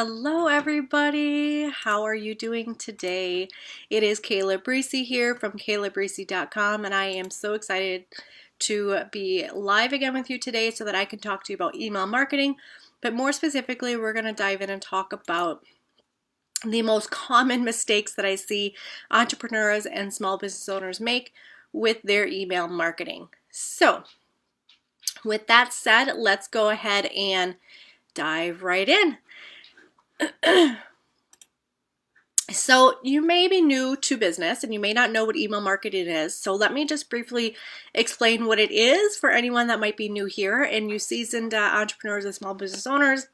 Hello everybody, how are you doing today? It is Kayla Brissi here from kaylabrissi.com, and I am so excited to be live again with you today so that I can talk to you about email marketing. But more specifically, we're going to dive in and talk about the most common mistakes that I see entrepreneurs and small business owners make with their email marketing. So with that said, let's go ahead and dive right in. So you may be new to business and you may not know what email marketing is. So let me just briefly explain what it is for anyone that might be new here. And you seasoned entrepreneurs and small business owners,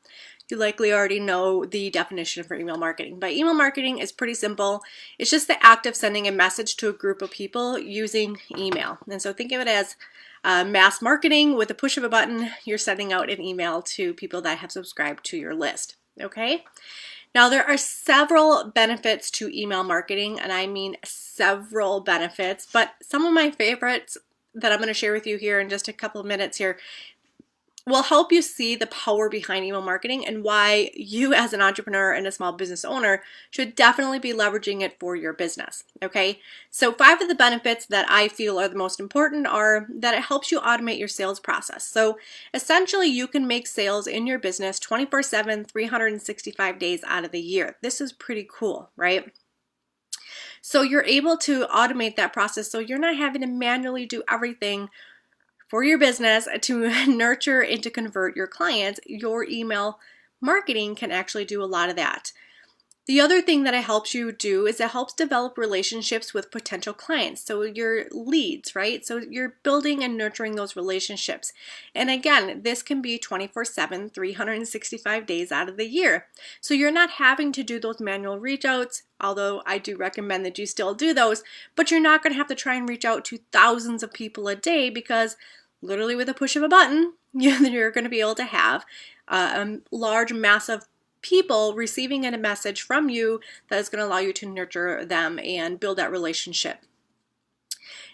you likely already know the definition for email marketing. But email marketing is pretty simple. It's just the act of sending a message to a group of people using email. And so think of it as mass marketing. With a push of a button, you're sending out an email to people that have subscribed to your list. Okay? Now, there are several benefits to email marketing, and I mean several benefits, but some of my favorites that I'm going to share with you here in just a couple of minutes here will help you see the power behind email marketing and why you as an entrepreneur and a small business owner should definitely be leveraging it for your business, okay? So 5 of the benefits that I feel are the most important are that it helps you automate your sales process. So essentially you can make sales in your business 24/7, 365 days out of the year. This is pretty cool, right? So you're able to automate that process so you're not having to manually do everything for your business to nurture and to convert your clients. Your email marketing can actually do a lot of that. The other thing that it helps you do is it helps develop relationships with potential clients. So your leads, right? So you're building and nurturing those relationships. And again, this can be 24/7, 365 days out of the year. So you're not having to do those manual reach outs, although I do recommend that you still do those, but you're not going to have to try and reach out to thousands of people a day because literally with a push of a button, you're going to be able to have a large mass of people receiving a message from you that is going to allow you to nurture them and build that relationship.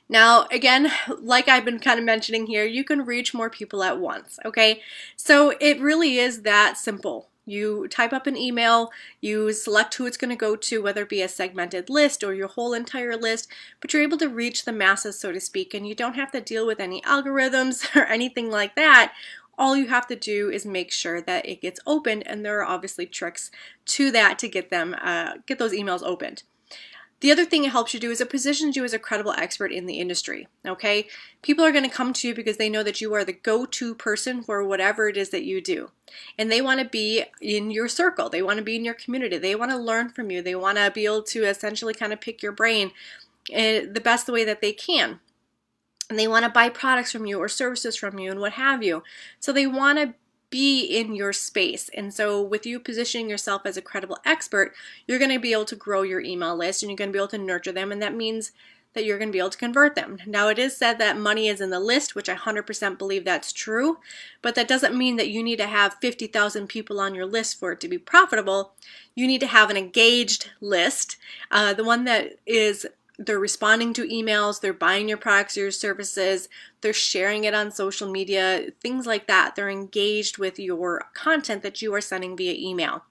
Now, again, like I've been kind of mentioning here, you can reach more people at once, okay? So it really is that simple. You type up an email, you select who it's going to go to, whether it be a segmented list or your whole entire list, but you're able to reach the masses, so to speak, and you don't have to deal with any algorithms or anything like that. All you have to do is make sure that it gets opened, and there are obviously tricks to that to get those emails opened. The other thing it helps you do is it positions you as a credible expert in the industry, okay? People are going to come to you because they know that you are the go-to person for whatever it is that you do. And they want to be in your circle. They want to be in your community. They want to learn from you. They want to be able to essentially kind of pick your brain in the best way that they can. And they want to buy products from you or services from you and what have you. So they want to be in your space. And so with you positioning yourself as a credible expert, you're going to be able to grow your email list and you're going to be able to nurture them. And that means that you're going to be able to convert them. Now, it is said that money is in the list, which I 100% believe that's true, but that doesn't mean that you need to have 50,000 people on your list for it to be profitable. You need to have an engaged list, the one that is they're responding to emails, they're buying your products or your services, they're sharing it on social media, things like that. They're engaged with your content that you are sending via email.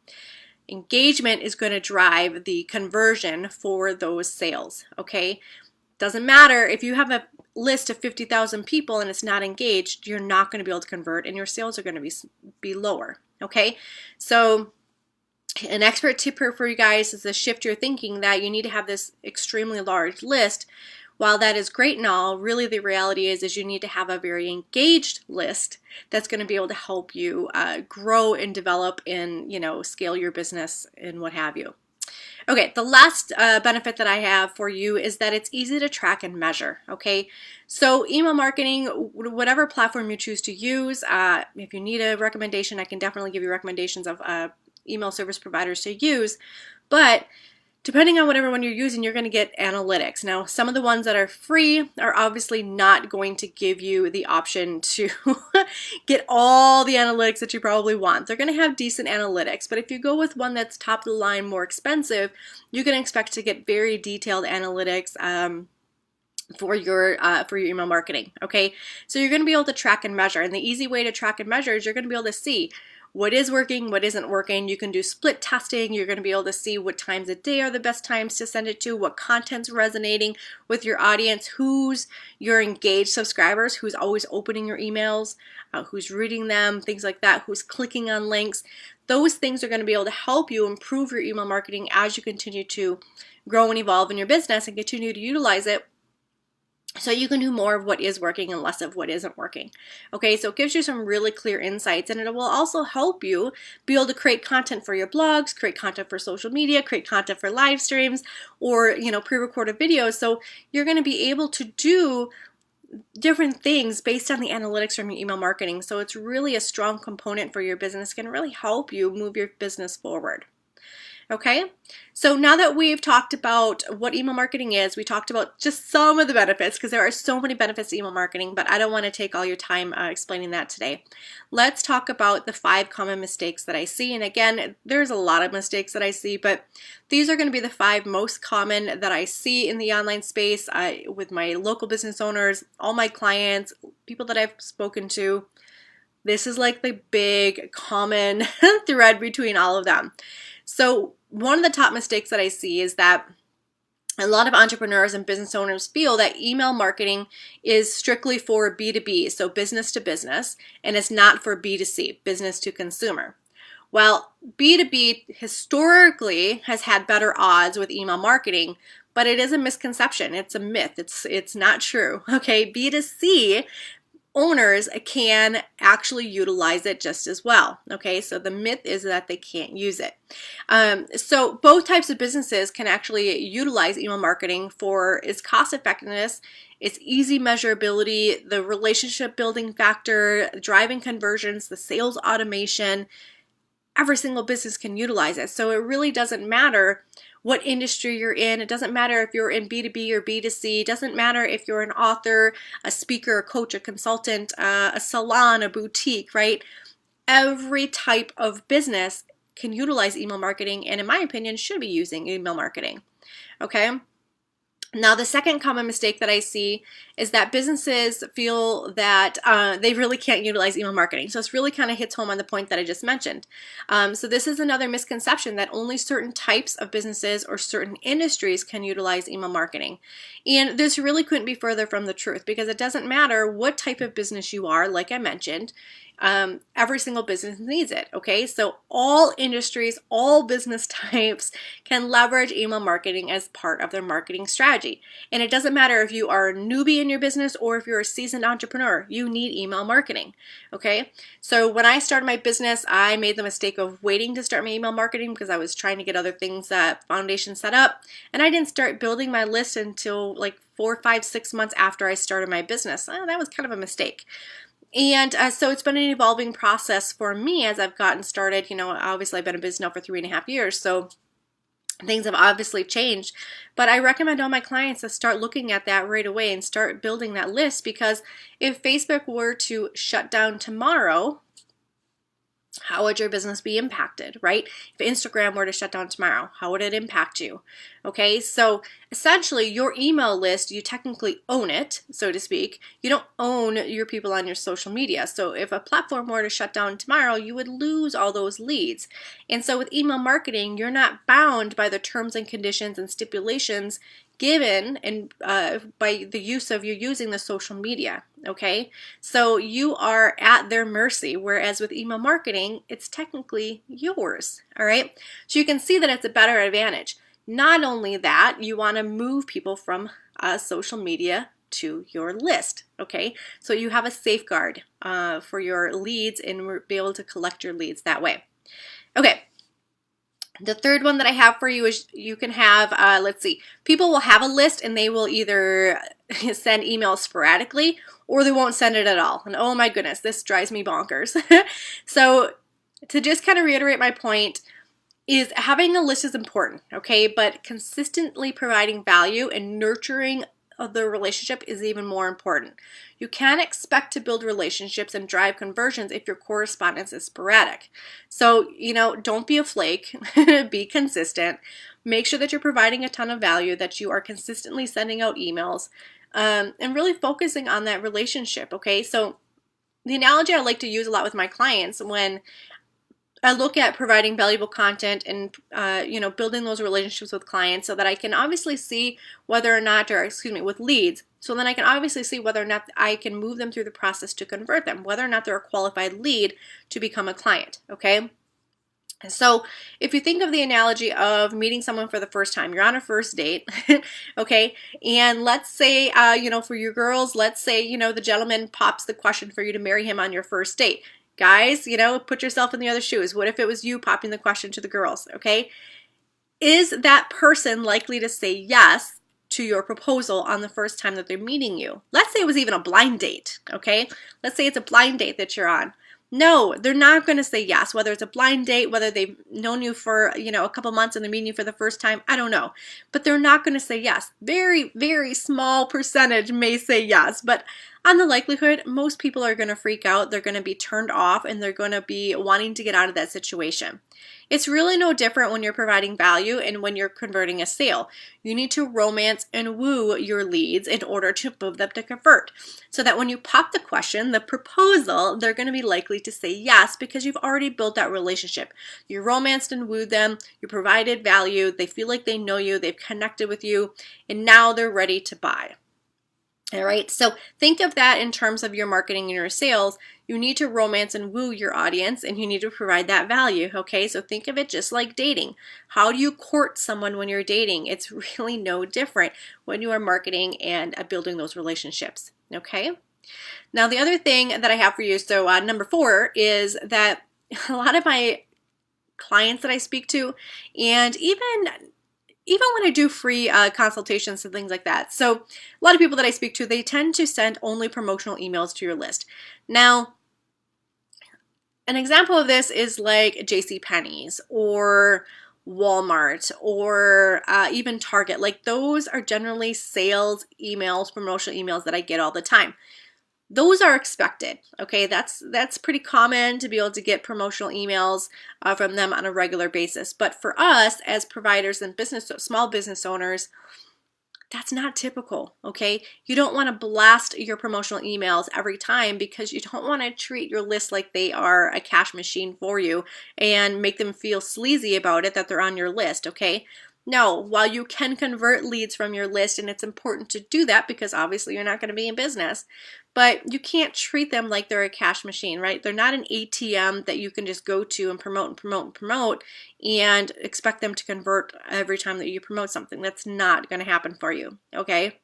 Engagement is going to drive the conversion for those sales, okay? Doesn't matter if you have a list of 50,000 people and it's not engaged, you're not going to be able to convert and your sales are going to be lower, okay? So an expert tip for you guys is to shift your thinking that you need to have this extremely large list. While that is great and all, really the reality is you need to have a very engaged list that's going to be able to help you grow and develop and, scale your business and what have you. Okay, the last benefit that I have for you is that it's easy to track and measure, okay? So email marketing, whatever platform you choose to use, if you need a recommendation, I can definitely give you recommendations of email service providers to use, but depending on whatever one you're using, you're going to get analytics. Now, some of the ones that are free are obviously not going to give you the option to get all the analytics that you probably want. They're going to have decent analytics, but if you go with one that's top of the line, more expensive, you can expect to get very detailed analytics for your email marketing, okay? So you're going to be able to track and measure, and the easy way to track and measure is you're going to be able to see what is working, what isn't working. You can do split testing. You're going to be able to see what times of day are the best times to send it to, what content's resonating with your audience, who's your engaged subscribers, who's always opening your emails, who's reading them, things like that, who's clicking on links. Those things are going to be able to help you improve your email marketing as you continue to grow and evolve in your business and continue to utilize it, so you can do more of what is working and less of what isn't working. Okay, so it gives you some really clear insights, and it will also help you be able to create content for your blogs, create content for social media, create content for live streams, or pre-recorded videos. So you're going to be able to do different things based on the analytics from your email marketing. So it's really a strong component for your business, can really help you move your business forward. Okay, so now that we've talked about what email marketing is, we talked about just some of the benefits, because there are so many benefits to email marketing, but I don't want to take all your time explaining that today. Let's talk about the 5 common mistakes that I see. And again, there's a lot of mistakes that I see, but these are going to be the 5 most common that I see in the online space with my local business owners, all my clients, people that I've spoken to. This is like the big common thread between all of them. So one of the top mistakes that I see is that a lot of entrepreneurs and business owners feel that email marketing is strictly for B2B, so business to business, and it's not for B2C, business to consumer. Well, B2B historically has had better odds with email marketing, but it is a misconception. It's a myth. It's not true. Okay, B2C owners can actually utilize it just as well. Okay, so the myth is that they can't use it. So both types of businesses can actually utilize email marketing for its cost effectiveness, its easy measurability, the relationship building factor, driving conversions, the sales automation. Every single business can utilize it. So it really doesn't matter what industry you're in. It doesn't matter if you're in B2B or B2C. It doesn't matter if you're an author, a speaker, a coach, a consultant, a salon, a boutique, right? Every type of business can utilize email marketing, and in my opinion, should be using email marketing. Okay? Now, the second common mistake that I see is that businesses feel that they really can't utilize email marketing. So this really kind of hits home on the point that I just mentioned. So this is another misconception that only certain types of businesses or certain industries can utilize email marketing. And this really couldn't be further from the truth, because it doesn't matter what type of business you are, like I mentioned. Every single business needs it, okay? So all industries, all business types can leverage email marketing as part of their marketing strategy. And it doesn't matter if you are a newbie in your business or if you're a seasoned entrepreneur, you need email marketing, okay? So when I started my business, I made the mistake of waiting to start my email marketing because I was trying to get other things, foundation set up, and I didn't start building my list until like 4, 5, 6 months after I started my business. That was kind of a mistake. And so it's been an evolving process for me as I've gotten started. Obviously I've been in business now for 3.5 years, so things have obviously changed. But I recommend all my clients to start looking at that right away and start building that list, because if Facebook were to shut down tomorrow, how would your business be impacted, right? If Instagram were to shut down tomorrow, how would it impact you? Okay, so essentially your email list, you technically own it, so to speak. You don't own your people on your social media. So if a platform were to shut down tomorrow, you would lose all those leads. And so with email marketing, you're not bound by the terms and conditions and stipulations given and by the use of you using the social media, okay? So you are at their mercy, whereas with email marketing, it's technically yours, all right? So you can see that it's a better advantage. Not only that, you want to move people from social media to your list, okay? So you have a safeguard for your leads and be able to collect your leads that way. Okay. The third one that I have for you is you can have, people will have a list and they will either send emails sporadically or they won't send it at all. And oh my goodness, this drives me bonkers. So to just kind of reiterate my point, is having a list is important, okay? But consistently providing value and nurturing of the relationship is even more important. You can't expect to build relationships and drive conversions if your correspondence is sporadic. So, don't be a flake, be consistent. Make sure that you're providing a ton of value, that you are consistently sending out emails, and really focusing on that relationship, okay? So the analogy I like to use a lot with my clients when I look at providing valuable content and, building those relationships with clients so that I can obviously see whether or not, or excuse me, with leads. So then I can obviously see whether or not I can move them through the process to convert them, whether or not they're a qualified lead to become a client, okay? So if you think of the analogy of meeting someone for the first time, you're on a first date, okay? And let's say, for your girls, let's say, the gentleman pops the question for you to marry him on your first date. Guys, put yourself in the other shoes. What if it was you popping the question to the girls, okay? Is that person likely to say yes to your proposal on the first time that they're meeting you? Let's say it was even a blind date, okay? Let's say it's a blind date that you're on. No, they're not going to say yes, whether it's a blind date, whether they've known you for, a couple months and they're meeting you for the first time, I don't know. But they're not going to say yes. Very, very small percentage may say yes, but on the likelihood, most people are going to freak out, they're going to be turned off, and they're going to be wanting to get out of that situation. It's really no different when you're providing value and when you're converting a sale. You need to romance and woo your leads in order to move them to convert. So that when you pop the question, the proposal, they're going to be likely to say yes because you've already built that relationship. You romanced and wooed them, you provided value, they feel like they know you, they've connected with you, and now they're ready to buy. All right, so think of that in terms of your marketing and your sales. You need to romance and woo your audience, and you need to provide that value, okay? So think of it just like dating. How do you court someone when you're dating? It's really no different when you are marketing and building those relationships, okay? Now, the other thing that I have for you, so number 4, is that a lot of my clients that I speak to, and even when I do free consultations and things like that. So a lot of people that I speak to, they tend to send only promotional emails to your list. Now, an example of this is like JCPenney's or Walmart or even Target. Like those are generally sales emails, promotional emails that I get all the time. Those are expected, okay? That's pretty common to be able to get promotional emails from them on a regular basis. But for us as providers and small business owners, that's not typical, okay? You don't want to blast your promotional emails every time because you don't want to treat your list like they are a cash machine for you and make them feel sleazy about it that they're on your list, okay? No, while you can convert leads from your list, and it's important to do that because obviously you're not going to be in business, but you can't treat them like they're a cash machine, right? They're not an ATM that you can just go to and promote and expect them to convert every time that you promote something. That's not going to happen for you, okay?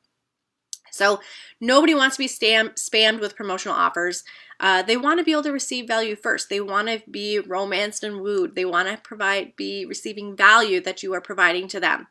So nobody wants to be spammed with promotional offers. They want to be able to receive value first. They want to be romanced and wooed. They want to be receiving value that you are providing to them.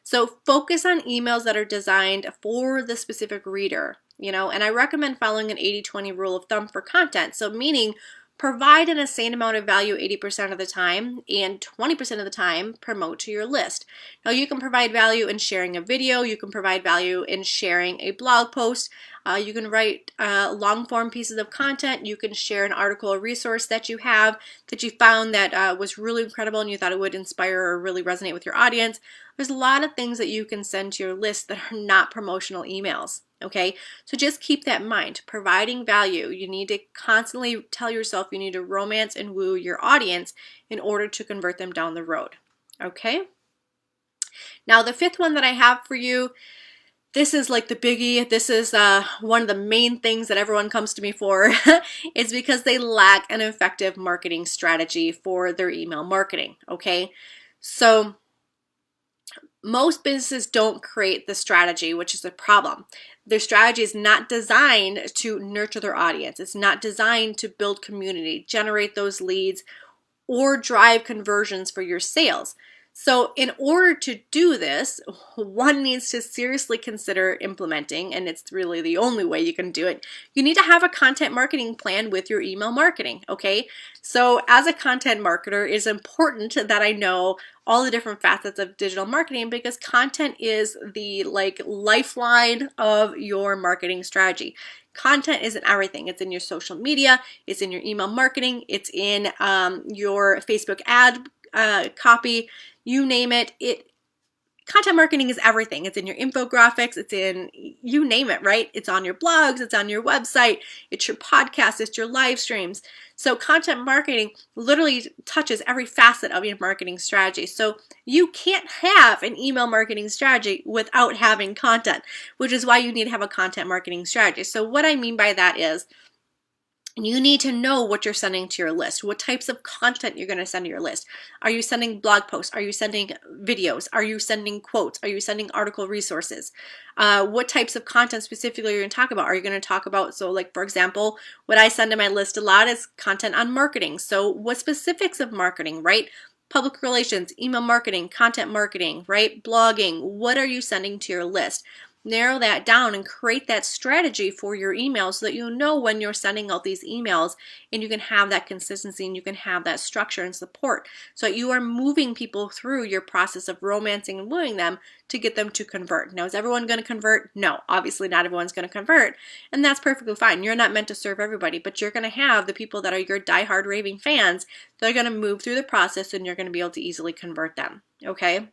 So focus on emails that are designed for the specific reader, and I recommend following an 80-20 rule of thumb for content. So meaning provide an insane amount of value 80% of the time, and 20% of the time promote to your list. Now you can provide value in sharing a video, you can provide value in sharing a blog post, you can write long form pieces of content, you can share an article or resource that you have that you found that was really incredible and you thought it would inspire or really resonate with your audience. There's a lot of things that you can send to your list that are not promotional emails. Okay, so just keep that in mind. Providing value, you need to constantly tell yourself you need to romance and woo your audience in order to convert them down the road. Okay, now the 5th one that I have for you, this is like the biggie. This is one of the main things that everyone comes to me for. It's because they lack an effective marketing strategy for their email marketing. Okay, so most businesses don't create the strategy, which is a problem. Their strategy is not designed to nurture their audience. It's not designed to build community, generate those leads, or drive conversions for your sales. So in order to do this, one needs to seriously consider implementing, and it's really the only way you can do it. You need to have a content marketing plan with your email marketing, okay? So as a content marketer, it's important that I know all the different facets of digital marketing because content is the lifeline of your marketing strategy. Content isn't everything. It's in your social media, it's in your email marketing, it's in your Facebook ad copy, you name it. content marketing is everything. It's in your infographics, it's in, you name it, right? It's on your blogs, it's on your website, it's your podcast, it's your live streams. So content marketing literally touches every facet of your marketing strategy. So you can't have an email marketing strategy without having content, which is why you need to have a content marketing strategy. So what I mean by that is, you need to know what you're sending to your list, what types of content you're going to send to your list. Are you sending blog posts? Are you sending videos? Are you sending quotes? Are you sending article resources? What types of content specifically are you going to talk about? Are you going to talk about, so like for example, what I send to my list a lot is content on marketing. So what specifics of marketing, right? Public relations, email marketing, content marketing, right? Blogging. What are you sending to your list? Narrow that down and create that strategy for your emails so that you know when you're sending out these emails, and you can have that consistency and you can have that structure and support so that you are moving people through your process of romancing and wooing them to get them to convert. Now, is everyone going to convert? No, obviously not everyone's going to convert, and that's perfectly fine. You're not meant to serve everybody, but you're going to have the people that are your diehard raving fans that are going to move through the process, and you're going to be able to easily convert them, okay?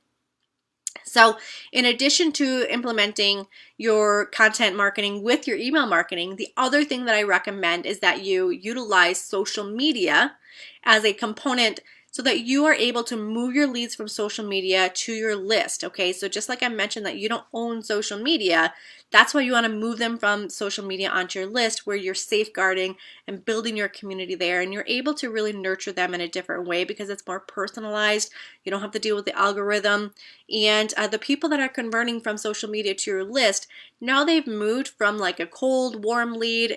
So in addition to implementing your content marketing with your email marketing, the other thing that I recommend is that you utilize social media as a component so that you are able to move your leads from social media to your list, okay? So just like I mentioned that you don't own social media, that's why you want to move them from social media onto your list, where you're safeguarding and building your community there, and you're able to really nurture them in a different way because it's more personalized. You don't have to deal with the algorithm. And the people that are converting from social media to your list, now they've moved from like a cold, warm lead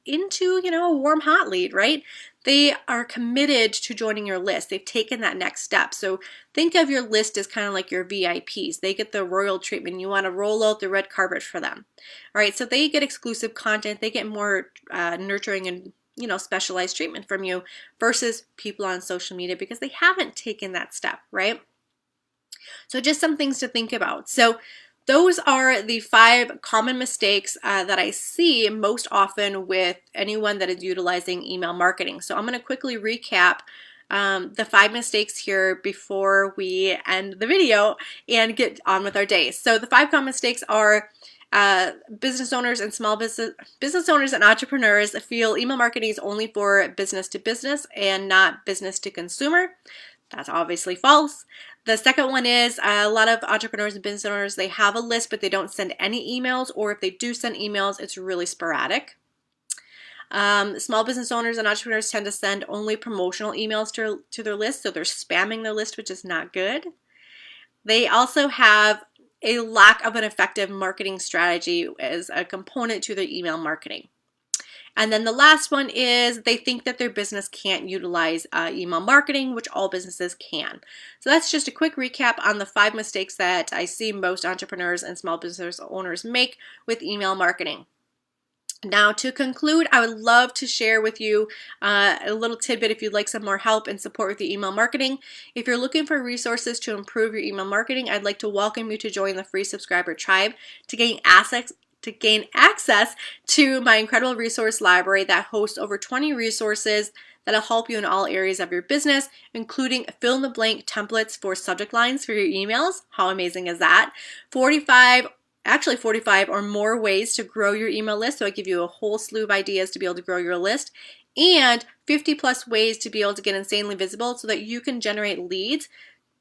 into, a warm, hot lead, right? They are committed to joining your list. They've taken that next step. So think of your list as kind of like your VIPs. They get the royal treatment. You want to roll out the red carpet for them. All right, so they get exclusive content. They get more nurturing and specialized treatment from you versus people on social media because they haven't taken that step, right? So just some things to think about. So those are the 5 common mistakes that I see most often with anyone that is utilizing email marketing. So I'm going to quickly recap the 5 mistakes here before we end the video and get on with our day. So the 5 common mistakes are business owners and business owners and entrepreneurs feel email marketing is only for business to business and not business to consumer. That's obviously false. The second one is a lot of entrepreneurs and business owners, they have a list, but they don't send any emails, or if they do send emails, it's really sporadic. Small business owners and entrepreneurs tend to send only promotional emails to their list, so they're spamming their list, which is not good. They also have a lack of an effective marketing strategy as a component to their email marketing. And then the last one is they think that their business can't utilize email marketing, which all businesses can. So that's just a quick recap on the 5 mistakes that I see most entrepreneurs and small business owners make with email marketing. Now, to conclude, I would love to share with you a little tidbit if you'd like some more help and support with your email marketing. If you're looking for resources to improve your email marketing, I'd like to welcome you to join the free subscriber tribe to gain access to my incredible resource library that hosts over 20 resources that'll help you in all areas of your business, including fill-in-the-blank templates for subject lines for your emails. How amazing is that? 45 or more ways to grow your email list. So I give you a whole slew of ideas to be able to grow your list, and 50 plus ways to be able to get insanely visible so that you can generate leads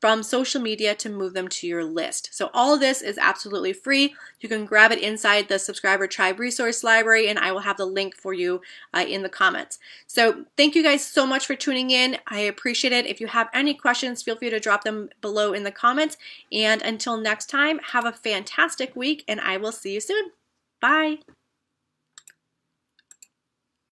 from social media to move them to your list. So all of this is absolutely free. You can grab it inside the subscriber tribe resource library, and I will have the link for you in the comments. So thank you guys so much for tuning in. I appreciate it. If you have any questions, feel free to drop them below in the comments. And until next time, have a fantastic week, and I will see you soon. Bye.